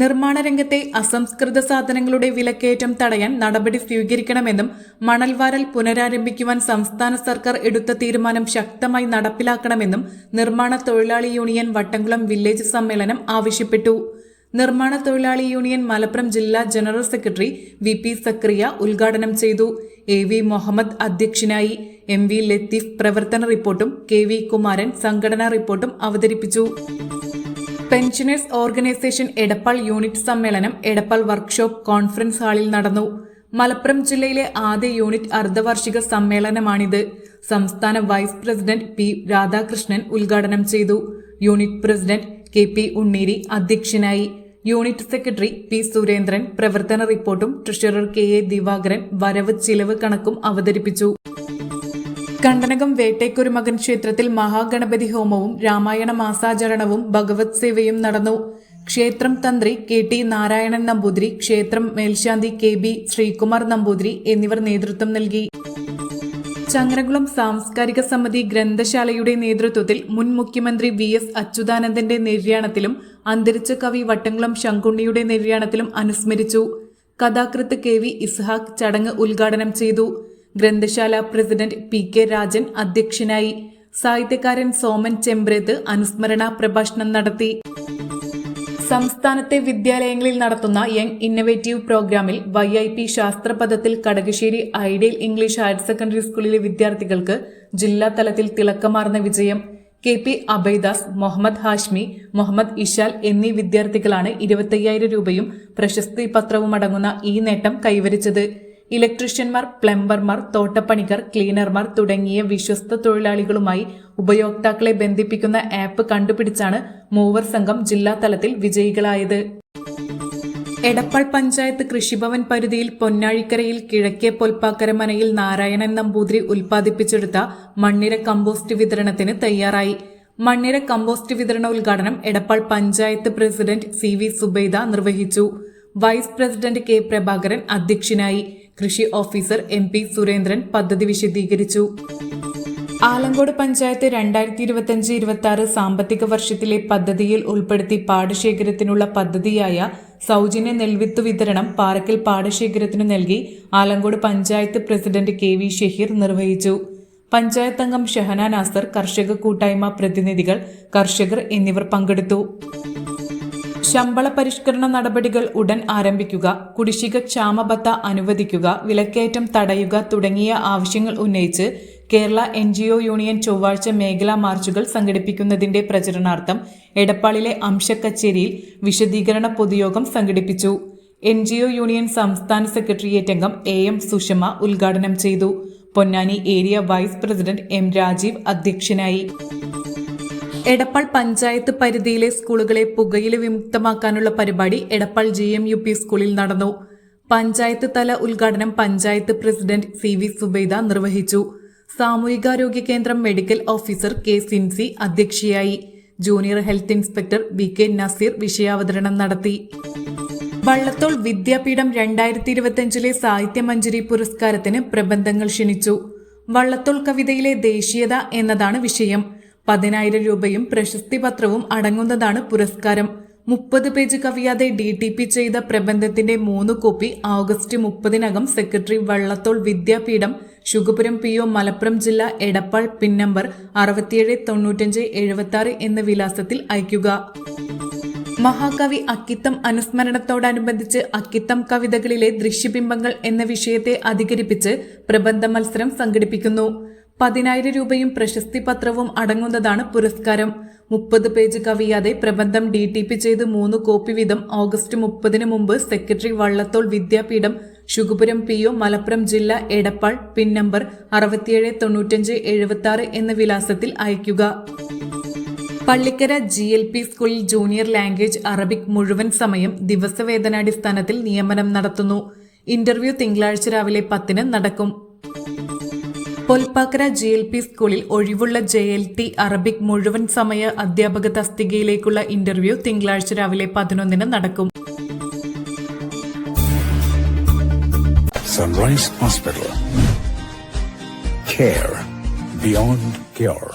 നിർമ്മാണ രംഗത്തെ അസംസ്കൃത സാധനങ്ങളുടെ വിലക്കയറ്റം തടയാൻ നടപടി സ്വീകരിക്കണമെന്നും മണൽവാരൽ പുനരാരംഭിക്കുവാൻ സംസ്ഥാന സർക്കാർ എടുത്ത തീരുമാനം ശക്തമായി നടപ്പിലാക്കണമെന്നും നിർമ്മാണ തൊഴിലാളി യൂണിയൻ വട്ടംകുളം വില്ലേജ് സമ്മേളനം ആവശ്യപ്പെട്ടു. നിർമ്മാണ തൊഴിലാളി യൂണിയൻ മലപ്പുറം ജില്ലാ ജനറൽ സെക്രട്ടറി VP സക്രിയ ഉദ്ഘാടനം ചെയ്തു. AV മുഹമ്മദ് അധ്യക്ഷനായി. MV ലത്തീഫ് പ്രവർത്തന റിപ്പോർട്ടും KV കുമാരൻ സംഘടനാ റിപ്പോർട്ടും അവതരിപ്പിച്ചു. പെൻഷനേഴ്സ് ഓർഗനൈസേഷൻ എടപ്പാൾ യൂണിറ്റ് സമ്മേളനം എടപ്പാൾ വർക്ക്ഷോപ്പ് കോൺഫറൻസ് ഹാളിൽ നടന്നു. മലപ്പുറം ജില്ലയിലെ ആദ്യ യൂണിറ്റ് അർദ്ധവാർഷിക സമ്മേളനമാണിത്. സംസ്ഥാന വൈസ് പ്രസിഡന്റ് P രാധാകൃഷ്ണൻ ഉദ്ഘാടനം ചെയ്തു. യൂണിറ്റ് പ്രസിഡന്റ് KP ഉണ്ണീരി അധ്യക്ഷനായി. യൂണിറ്റ് സെക്രട്ടറി P സുരേന്ദ്രൻ പ്രവർത്തന റിപ്പോർട്ടും ട്രഷറർ KA ദിവാകരൻ വരവ് ചിലവ് കണക്കും അവതരിപ്പിച്ചു. കണ്ടനകം വേട്ടേക്കുരുമകൻ ക്ഷേത്രത്തിൽ മഹാഗണപതി ഹോമവും രാമായണ മാസാചരണവും ഭഗവത് സേവയും നടന്നു. ക്ഷേത്രം തന്ത്രി KT നാരായണൻ നമ്പൂതിരി, ക്ഷേത്രം മേൽശാന്തി KB ശ്രീകുമാർ നമ്പൂതിരി എന്നിവർ നേതൃത്വം നൽകി. ചങ്ങരകുളം സാംസ്കാരിക സമിതി ഗ്രന്ഥശാലയുടെ നേതൃത്വത്തിൽ മുൻ മുഖ്യമന്ത്രി VS അച്യുതാനന്ദന്റെ നിര്യാണത്തിലും അന്തരിച്ച കവി വട്ടംകുളം ശങ്കുണ്ണിയുടെ നിര്യാണത്തിലും അനുസ്മരിച്ചു. കഥാകൃത്ത് KV ഇസ്ഹാഖ് ചടങ്ങ് ഉദ്ഘാടനം ചെയ്തു. ഗ്രന്ഥശാല പ്രസിഡന്റ് PK രാജൻ അധ്യക്ഷനായി. സാഹിത്യകാരൻ സോമൻ ചെമ്പ്രേത്ത് അനുസ്മരണ പ്രഭാഷണം നടത്തി. സംസ്ഥാനത്തെ വിദ്യാലയങ്ങളിൽ നടത്തുന്ന യങ് ഇന്നവേറ്റീവ് പ്രോഗ്രാമിൽ YIP ശാസ്ത്രപഥത്തിൽ Kadakassery ideal English higher secondary സ്കൂളിലെ വിദ്യാർത്ഥികൾക്ക് ജില്ലാ തലത്തിൽ തിളക്കമാർന്ന വിജയം. KP അബൈദാസ്, മുഹമ്മദ് ഹാഷ്മി, മുഹമ്മദ് ഇഷാൽ എന്നീ വിദ്യാർത്ഥികളാണ് 25,000 രൂപയും പ്രശസ്തി പത്രവുമടങ്ങുന്ന ഈ നേട്ടം കൈവരിച്ചത്. ഇലക്ട്രീഷ്യന്മാർ, പ്ലംബർമാർ, തോട്ടപ്പണിക്കാർ, ക്ലീനർമാർ തുടങ്ങിയ വിശ്വസ്ത തൊഴിലാളികളുമായി ഉപയോക്താക്കളെ ബന്ധിപ്പിക്കുന്ന ആപ്പ് കണ്ടുപിടിച്ചാണ് മൂവർ സംഘം ജില്ലാ തലത്തിൽ വിജയികളായത്. എടപ്പാൾ പഞ്ചായത്ത് കൃഷിഭവൻ പരിധിയിൽ പൊന്നാഴിക്കരയിൽ കിഴക്കേ പൊൽപ്പാക്കര മനയിൽ നാരായണൻ നമ്പൂതിരി ഉൽപ്പാദിപ്പിച്ചെടുത്ത മണ്ണിര കമ്പോസ്റ്റ് വിതരണത്തിന് തയ്യാറായി. മണ്ണിര കമ്പോസ്റ്റ് വിതരണ ഉദ്ഘാടനം എടപ്പാൾ പഞ്ചായത്ത് പ്രസിഡന്റ് CV സുബൈദ നിർവഹിച്ചു. വൈസ് പ്രസിഡന്റ് K പ്രഭാകരൻ അധ്യക്ഷനായി. കൃഷി ഓഫീസർ MP സുരേന്ദ്രൻ പദ്ധതി വിശദീകരിച്ചു. ആലങ്കോട് പഞ്ചായത്ത് 2025-26 സാമ്പത്തിക വർഷത്തിലെ പദ്ധതിയിൽ ഉൾപ്പെടുത്തി പാടശേഖരത്തിനുള്ള പദ്ധതിയായ സൗജന്യ നെൽവിത്ത് വിതരണം പാറക്കൽ പാടശേഖരത്തിനു നൽകി ആലങ്കോട് പഞ്ചായത്ത് പ്രസിഡന്റ് KV ഷഹീർ നിർവഹിച്ചു. പഞ്ചായത്ത് അംഗം ഷഹന നാസർ, കർഷക കൂട്ടായ്മ പ്രതിനിധികൾ, കർഷകർ എന്നിവർ പങ്കെടുത്തു. ശമ്പള പരിഷ്കരണ നടപടികൾ ഉടൻ ആരംഭിക്കുക, കുടിശ്ശിക ക്ഷാമബത്ത അനുവദിക്കുക, വിലക്കയറ്റം തടയുക തുടങ്ങിയ ആവശ്യങ്ങൾ ഉന്നയിച്ച് കേരള NGO യൂണിയൻ ചൊവ്വാഴ്ച മേഖലാ മാർച്ചുകൾ സംഘടിപ്പിക്കുന്നതിന്റെ പ്രചരണാർത്ഥം എടപ്പാളിലെ അംശക്കച്ചേരിയിൽ വിശദീകരണ പൊതുയോഗം സംഘടിപ്പിച്ചു. NGO യൂണിയൻ സംസ്ഥാന സെക്രട്ടേറിയറ്റ് അംഗം AM സുഷമ ഉദ്ഘാടനം ചെയ്തു. Ponnani area vice president M Rajeev അധ്യക്ഷനായി. എടപ്പാൾ പഞ്ചായത്ത് പരിധിയിലെ സ്കൂളുകളെ പുകയില വിമുക്തമാക്കാനുള്ള പരിപാടി എടപ്പാൾ GMUP സ്കൂളിൽ നടന്നു. പഞ്ചായത്ത് തല ഉദ്ഘാടനം പഞ്ചായത്ത് പ്രസിഡന്റ് CV സുബൈദ നിർവഹിച്ചു. സാമൂഹികാരോഗ്യ കേന്ദ്രം മെഡിക്കൽ ഓഫീസർ K സിൻസി അധ്യക്ഷയായി. Junior health inspector BK Naseer വിഷയാവതരണം നടത്തി. വള്ളത്തോൾ വിദ്യാപീഠം 2025 സാഹിത്യമഞ്ജരി പുരസ്കാരത്തിന് പ്രബന്ധങ്ങൾ ക്ഷണിച്ചു. വള്ളത്തോൾ കവിതയിലെ ദേശീയത എന്നതാണ് വിഷയം. 10,000 രൂപയും പ്രശസ്തി പത്രവും അടങ്ങുന്നതാണ് പുരസ്കാരം. 30 പേജ് കവിയാതെ DTP ചെയ്ത പ്രബന്ധത്തിന്റെ 3 കോപ്പി ഓഗസ്റ്റ് 30 സെക്രട്ടറി വള്ളത്തോൾ വിദ്യാപീഠം, ശുഗപുരം PO, മലപ്പുറം ജില്ല, എടപ്പാൾ, പിൻ നമ്പർ 679576 എന്ന വിലാസത്തിൽ അയയ്ക്കുക. മഹാകവി അക്കിത്തം അനുസ്മരണത്തോടനുബന്ധിച്ച് അക്കിത്തം കവിതകളിലെ ദൃശ്യബിംബങ്ങൾ എന്ന വിഷയത്തെ അധികരിപ്പിച്ച് പ്രബന്ധ മത്സരം സംഘടിപ്പിക്കുന്നു. 10,000 രൂപയും പ്രശസ്തി പത്രവും അടങ്ങുന്നതാണ് പുരസ്കാരം. 30 പേജ് കവിയാതെ പ്രബന്ധം DTP ചെയ്ത് 3 കോപ്പി വീതം ഓഗസ്റ്റ് 30 മുമ്പ് സെക്രട്ടറി വള്ളത്തോൾ വിദ്യാപീഠം, ശുഗപുരം PO, മലപ്പുറം ജില്ല, എടപ്പാൾ, പിൻ നമ്പർ 679576 എന്ന വിലാസത്തിൽ അയയ്ക്കുക. പള്ളിക്കര GLP സ്കൂളിൽ ജൂനിയർ ലാംഗ്വേജ് അറബിക് മുഴുവൻ സമയം ദിവസവേതനാടിസ്ഥാനത്തിൽ നിയമനം നടത്തുന്നു. ഇന്റർവ്യൂ തിങ്കളാഴ്ച രാവിലെ 10 നടക്കും. പൊൽപ്പാക്കര GLP സ്കൂളിൽ ഒഴിവുള്ള JLT അറബിക് മുഴുവൻ സമയ അധ്യാപക തസ്തികയിലേക്കുള്ള ഇന്റർവ്യൂ തിങ്കളാഴ്ച രാവിലെ 11 നടക്കും. Sunrise Hospital. Care beyond cure.